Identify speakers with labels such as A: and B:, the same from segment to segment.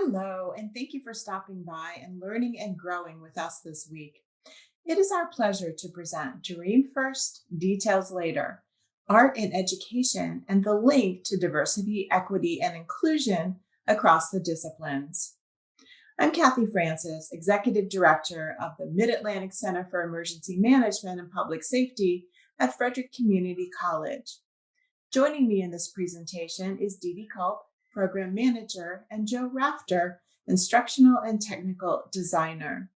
A: Hello, and thank you for stopping by and learning and growing with us this week. It is our pleasure to present Dream First, Details Later, Art in Education, and the link to diversity, equity, and inclusion across the disciplines. I'm Kathy Francis, Executive Director of the Mid-Atlantic Center for Emergency Management and Public Safety at Frederick Community College. Joining me in this presentation is Dee Dee Culp, Program Manager, and Joe Rafter, Instructional and Technical Designer.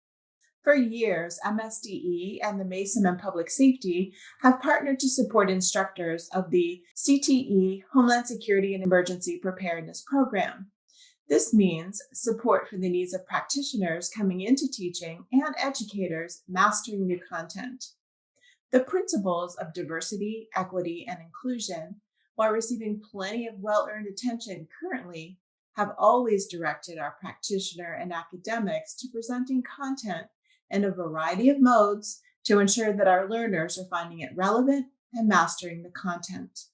A: For years, MSDE and the MACEM and Public Safety have partnered to support instructors of the CTE Homeland Security and Emergency Preparedness Program. This means support for the needs of practitioners coming into teaching and educators mastering new content. The principles of diversity, equity, and inclusion, while receiving plenty of well-earned attention currently, have always directed our practitioner and academics to presenting content in a variety of modes to ensure that our learners are finding it relevant and mastering the content.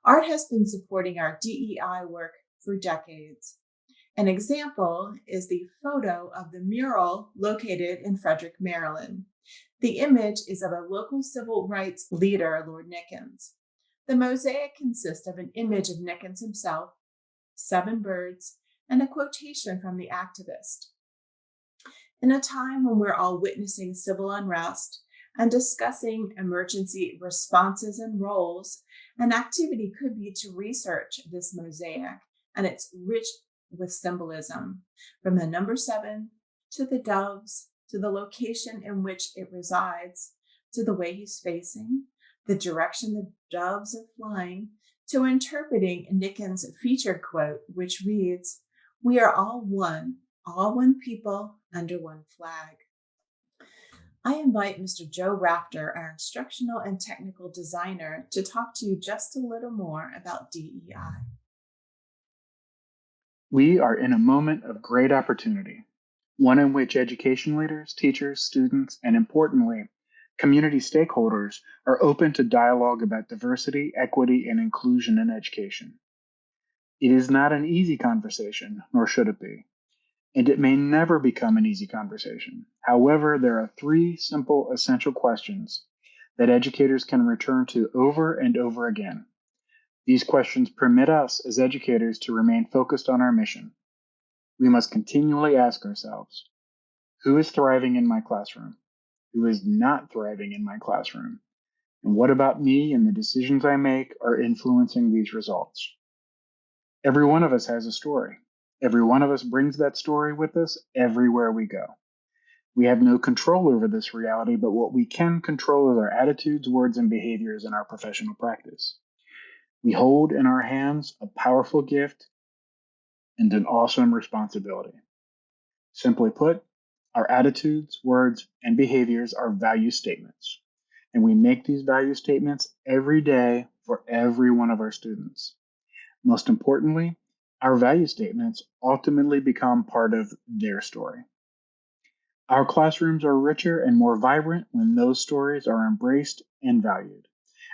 A: Art has been supporting our DEI work for decades. An example is the photo of the mural located in Frederick, Maryland. The image is of a local civil rights leader, Lord Nickens. The mosaic consists of an image of Nickens himself, 7 birds, and a quotation from the activist. In a time when we're all witnessing civil unrest and discussing emergency responses and roles, an activity could be to research this mosaic, and it's rich with symbolism, from the number 7 to the doves, to the location in which it resides, to the way he's facing, the direction the doves are flying, to interpreting Nickens' featured quote, which reads, "We are all one people under one flag." I invite Mr. Joe Rafter, our instructional and technical designer, to talk to you just a little more about DEI.
B: We are in a moment of great opportunity, one in which education leaders, teachers, students, and importantly, community stakeholders are open to dialogue about diversity, equity, and inclusion in education. It is not an easy conversation, nor should it be, and it may never become an easy conversation. However, there are 3 simple, essential questions that educators can return to over and over again. These questions permit us as educators to remain focused on our mission. We must continually ask ourselves, who is thriving in my classroom? Who is not thriving in my classroom? And what about me and the decisions I make are influencing these results? Every one of us has a story. Every one of us brings that story with us everywhere we go. We have no control over this reality, but what we can control is our attitudes, words, and behaviors in our professional practice. We hold in our hands a powerful gift and an awesome responsibility. Simply put, our attitudes, words, and behaviors are value statements, and we make these value statements every day for every one of our students. Most importantly, our value statements ultimately become part of their story. Our classrooms are richer and more vibrant when those stories are embraced and valued.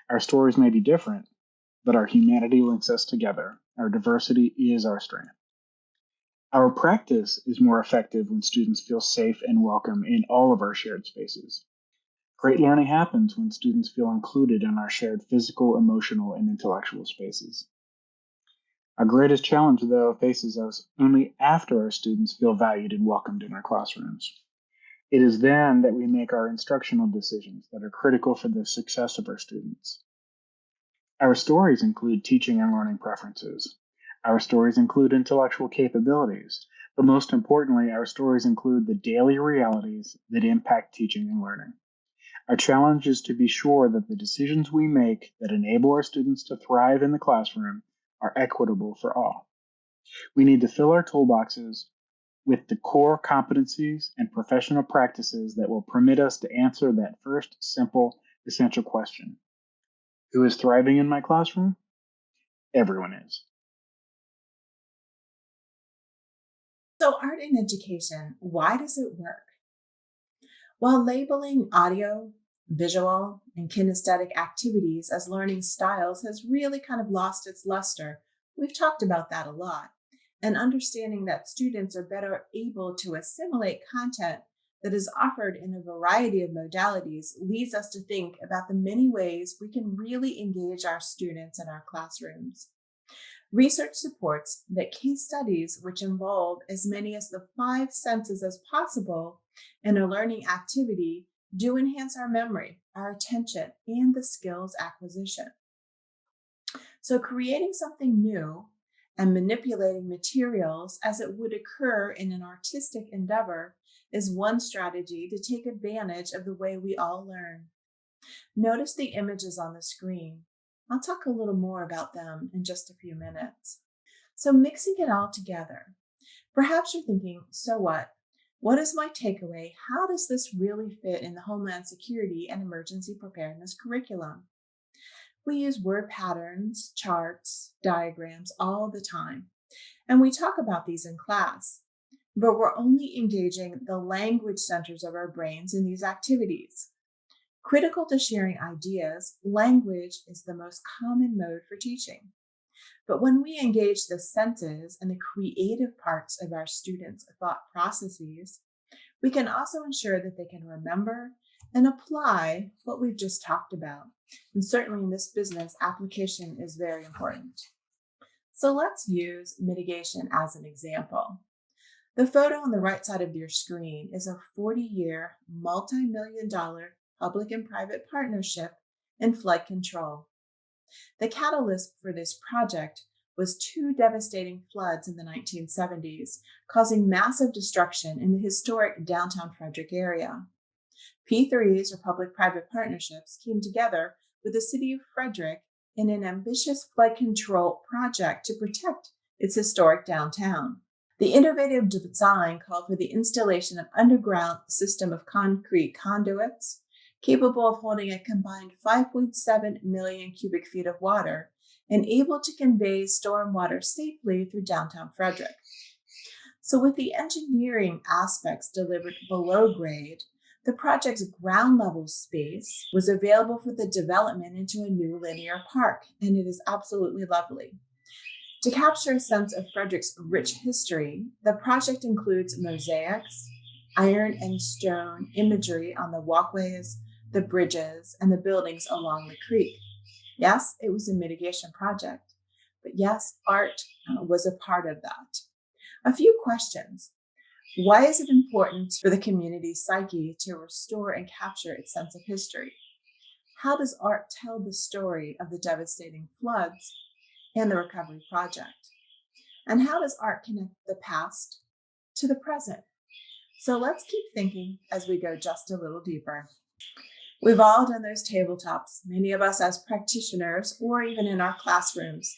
B: Our stories may be different, but our humanity links us together. Our diversity is our strength. Our practice is more effective when students feel safe and welcome in all of our shared spaces. Great learning happens when students feel included in our shared physical, emotional, and intellectual spaces. Our greatest challenge, though, faces us only after our students feel valued and welcomed in our classrooms. It is then that we make our instructional decisions that are critical for the success of our students. Our stories include teaching and learning preferences. Our stories include intellectual capabilities, but most importantly, our stories include the daily realities that impact teaching and learning. Our challenge is to be sure that the decisions we make that enable our students to thrive in the classroom are equitable for all. We need to fill our toolboxes with the core competencies and professional practices that will permit us to answer that first simple, essential question. Who is thriving in my classroom? Everyone is.
A: So, art in education, why does it work? While labeling audio, visual, and kinesthetic activities as learning styles has really kind of lost its luster, we've talked about that a lot. and understanding that students are better able to assimilate content that is offered in a variety of modalities leads us to think about the many ways we can really engage our students in our classrooms. Research supports that case studies which involve as many as the 5 senses as possible in a learning activity do enhance our memory, our attention, and the skills acquisition. So, creating something new and manipulating materials as it would occur in an artistic endeavor is one strategy to take advantage of the way we all learn. Notice the images on the screen. I'll talk a little more about them in just a few minutes. So, mixing it all together. Perhaps you're thinking, so what? What is my takeaway? How does this really fit in the Homeland Security and Emergency Preparedness curriculum? We use word patterns, charts, diagrams all the time, and we talk about these in class, but we're only engaging the language centers of our brains in these activities. Critical to sharing ideas, language is the most common mode for teaching. But when we engage the senses and the creative parts of our students' thought processes, we can also ensure that they can remember and apply what we've just talked about. And certainly in this business, application is very important. So let's use mitigation as an example. The photo on the right side of your screen is a 40-year, multi-million-dollar public and private partnership in flood control. The catalyst for this project was 2 devastating floods in the 1970s, causing massive destruction in the historic downtown Frederick area. P3s, or public-private partnerships, came together with the city of Frederick in an ambitious flood control project to protect its historic downtown. The innovative design called for the installation of an underground system of concrete conduits capable of holding a combined 5.7 million cubic feet of water and able to convey storm water safely through downtown Frederick. So with the engineering aspects delivered below grade, the project's ground level space was available for the development into a new linear park, and it is absolutely lovely. To capture a sense of Frederick's rich history, the project includes mosaics, iron and stone imagery on the walkways, the bridges, and the buildings along the creek. Yes, it was a mitigation project, but yes, art was a part of that. A few questions. Why is it important for the community's psyche to restore and capture its sense of history? How does art tell the story of the devastating floods and the recovery project? And how does art connect the past to the present? So let's keep thinking as we go just a little deeper. We've all done those tabletops, many of us as practitioners or even in our classrooms.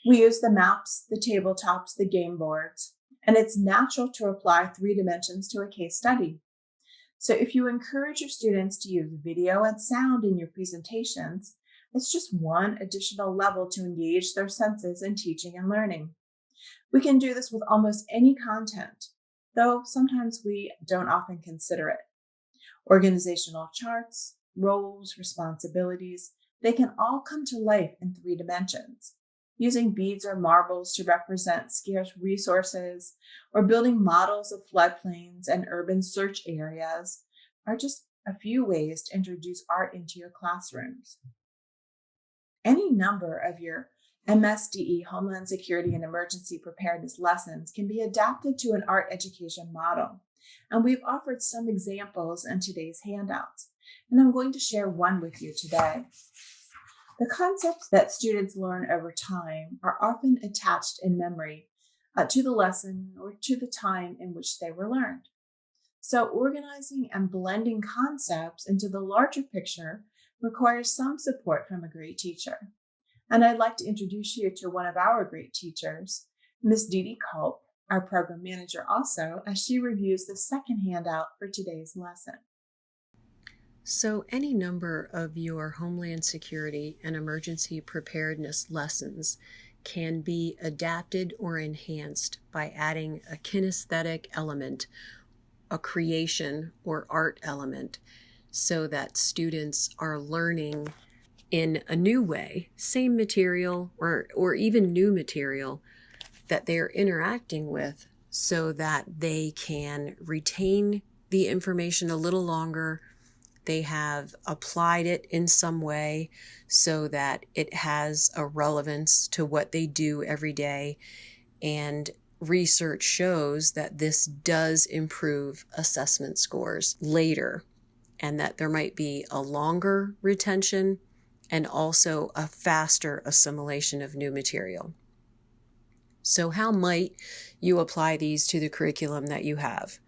A: We use the maps, the tabletops, the game boards, and it's natural to apply 3 dimensions to a case study. So if you encourage your students to use video and sound in your presentations, it's just one additional level to engage their senses in teaching and learning. We can do this with almost any content, though sometimes we don't often consider it. Organizational charts, roles, responsibilities, they can all come to life in 3 dimensions. Using beads or marbles to represent scarce resources, or building models of floodplains and urban search areas are just a few ways to introduce art into your classrooms. Any number of your MSDE, Homeland Security and Emergency Preparedness lessons can be adapted to an art education model. And we've offered some examples in today's handouts, and I'm going to share one with you today. The concepts that students learn over time are often attached in memory to the lesson or to the time in which they were learned. So organizing and blending concepts into the larger picture requires some support from a great teacher. And I'd like to introduce you to one of our great teachers, Ms. Dee Dee Culp, our program manager also, as she reviews the second handout for today's lesson.
C: So any number of your Homeland Security and Emergency Preparedness lessons can be adapted or enhanced by adding a kinesthetic element, a creation or art element, so that students are learning in a new way, same material or even new material, that they're interacting with so that they can retain the information a little longer. They have applied it in some way so that it has a relevance to what they do every day. And research shows that this does improve assessment scores later, and that there might be a longer retention and also a faster assimilation of new material. So how might you apply these to the curriculum that you have?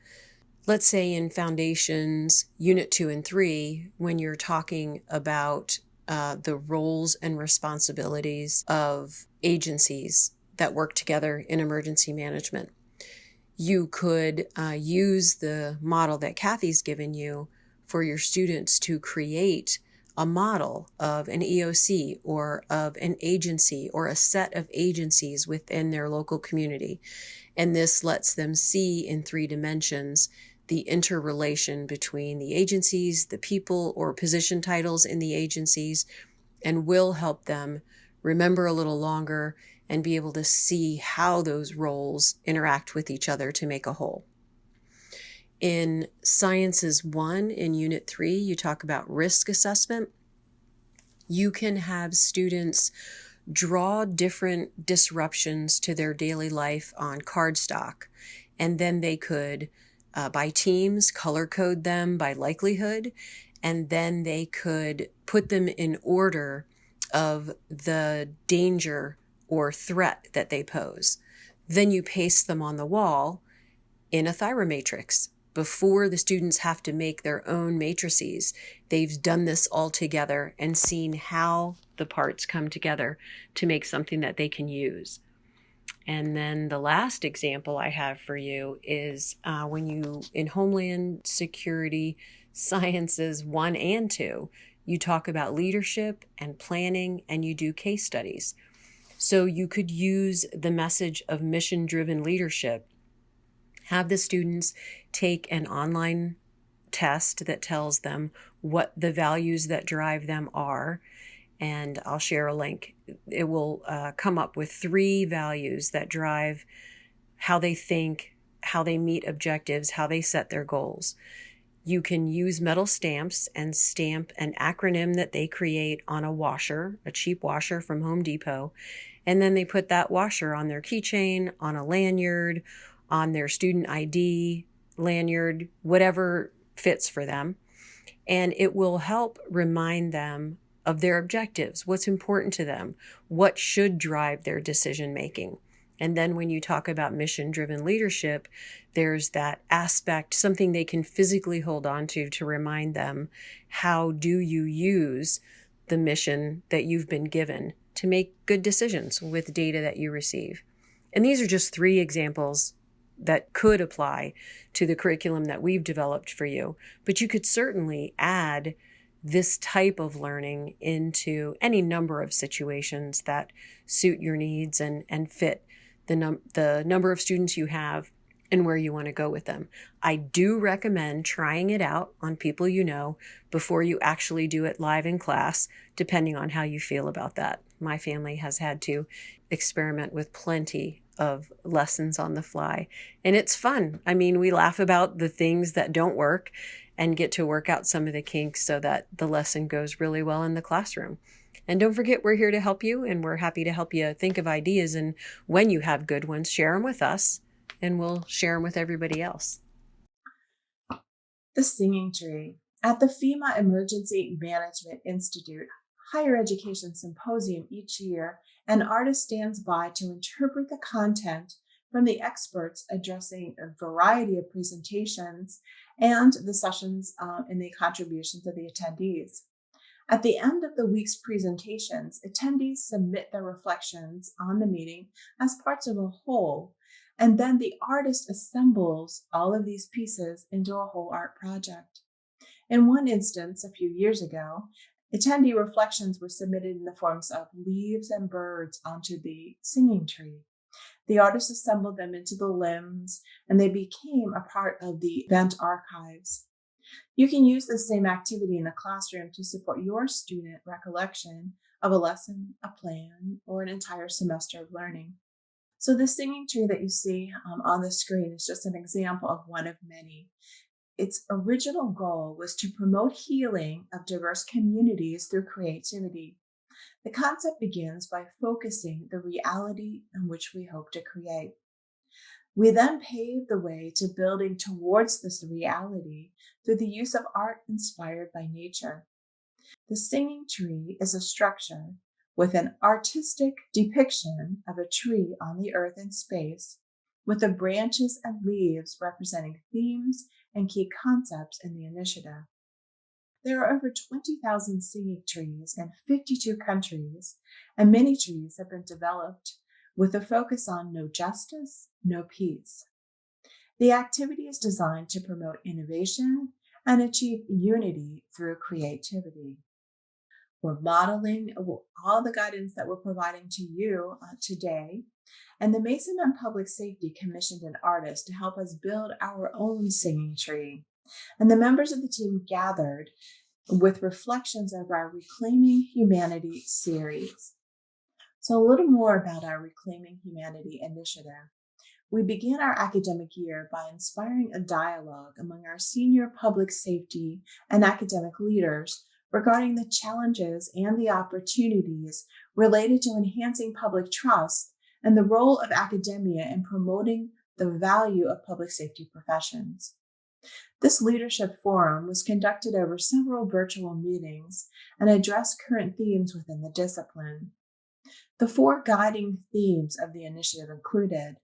C: Let's say in Foundations, Unit 2 and 3, when you're talking about the roles and responsibilities of agencies that work together in emergency management, you could use the model that Kathy's given you for your students to create a model of an EOC or of an agency or a set of agencies within their local community. And this lets them see in 3 dimensions the interrelation between the agencies, the people or position titles in the agencies, and will help them remember a little longer and be able to see how those roles interact with each other to make a whole. In Sciences 1, in Unit 3, you talk about risk assessment. You can have students draw different disruptions to their daily life on cardstock, and then they could, by teams, color code them by likelihood, and then they could put them in order of the danger or threat that they pose. Then you paste them on the wall in a thyromatrix. Before the students have to make their own matrices, they've done this all together and seen how the parts come together to make something that they can use. And then the last example I have for you is when you, in Homeland Security Sciences 1 and 2, you talk about leadership and planning, and you do case studies. So you could use the message of mission-driven leadership, have the students take an online test that tells them what the values that drive them are, and I'll share a link. It will come up with 3 values that drive how they think, how they meet objectives, how they set their goals. You can use metal stamps and stamp an acronym that they create on a washer, a cheap washer from Home Depot, and then they put that washer on their keychain, on a lanyard, on their student ID lanyard, whatever fits for them. And it will help remind them of their objectives, what's important to them, what should drive their decision making. And then when you talk about mission-driven leadership, there's that aspect, something they can physically hold on to remind them, how do you use the mission that you've been given to make good decisions with data that you receive. And these are just 3 examples that could apply to the curriculum that we've developed for you. But you could certainly add this type of learning into any number of situations that suit your needs and fit the number of students you have and where you want to go with them. I do recommend trying it out on people you know before you actually do it live in class, depending on how you feel about that. My family has had to experiment with plenty of lessons on the fly, and it's fun. I mean, we laugh about the things that don't work and get to work out some of the kinks so that the lesson goes really well in the classroom. And don't forget, we're here to help you, and we're happy to help you think of ideas. And when you have good ones, share them with us, and we'll share them with everybody else.
A: The Singing Tree. At the FEMA Emergency Management Institute Higher Education Symposium each year, an artist stands by to interpret the content from the experts addressing a variety of presentations and the sessions and the contributions of the attendees. At the end of the week's presentations, attendees submit their reflections on the meeting as parts of a whole, and then the artist assembles all of these pieces into a whole art project. In one instance, a few years ago, attendee reflections were submitted in the forms of leaves and birds onto the singing tree. The artist assembled them into the limbs, and they became a part of the event archives. You can use the same activity in the classroom to support your student recollection of a lesson, a plan, or an entire semester of learning. So the singing tree that you see on the screen is just an example of one of many. Its original goal was to promote healing of diverse communities through creativity. The concept begins by focusing the reality in which we hope to create. We then pave the way to building towards this reality through the use of art inspired by nature. The singing tree is a structure with an artistic depiction of a tree on the earth in space, with the branches and leaves representing themes and key concepts in the initiative. There are over 20,000 singing trees in 52 countries, and many trees have been developed with a focus on no justice, no peace. The activity is designed to promote innovation and achieve unity through creativity. We're modeling all the guidance that we're providing to you today. And the Mason and Public Safety commissioned an artist to help us build our own singing tree. And the members of the team gathered with reflections of our Reclaiming Humanity series. So a little more about our Reclaiming Humanity initiative. We began our academic year by inspiring a dialogue among our senior public safety and academic leaders regarding the challenges and the opportunities related to enhancing public trust and the role of academia in promoting the value of public safety professions. This leadership forum was conducted over several virtual meetings and addressed current themes within the discipline. The 4 guiding themes of the initiative included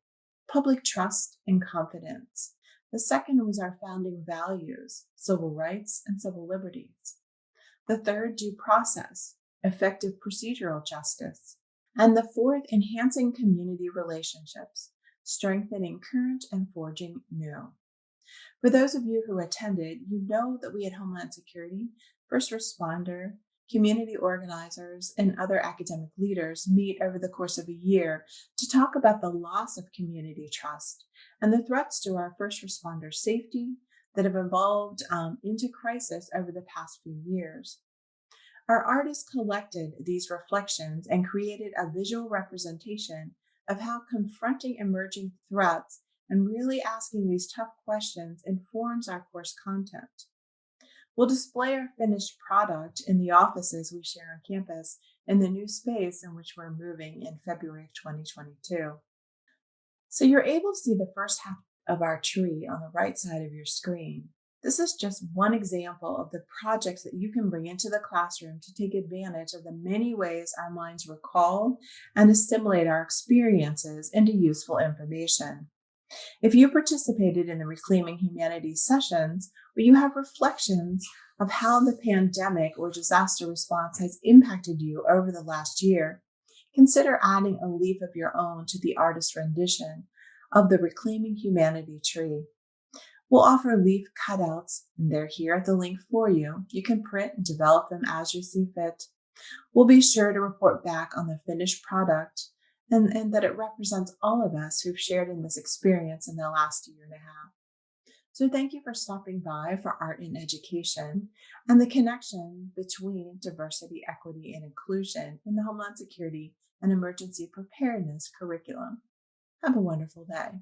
A: public trust and confidence. The second was our founding values, civil rights and civil liberties. The third, due process, effective procedural justice. And the fourth, enhancing community relationships, strengthening current and forging new. For those of you who attended, you know that we at Homeland Security, first responder, community organizers, and other academic leaders meet over the course of a year to talk about the loss of community trust and the threats to our first responder safety that have evolved into crisis over the past few years. Our artists collected these reflections and created a visual representation of how confronting emerging threats and really asking these tough questions informs our course content. We'll display our finished product in the offices we share on campus in the new space in which we're moving in February of 2022. So you're able to see the first half of our tree on the right side of your screen. This is just one example of the projects that you can bring into the classroom to take advantage of the many ways our minds recall and assimilate our experiences into useful information. If you participated in the Reclaiming Humanity sessions, where you have reflections of how the pandemic or disaster response has impacted you over the last year, consider adding a leaf of your own to the artist's rendition of the Reclaiming Humanity tree. We'll offer leaf cutouts, and they're here at the link for you. You can print and develop them as you see fit. We'll be sure to report back on the finished product and that it represents all of us who've shared in this experience in the last year and a half. So thank you for stopping by for Art in Education and the connection between diversity, equity, and inclusion in the Homeland Security and Emergency Preparedness curriculum. Have a wonderful day.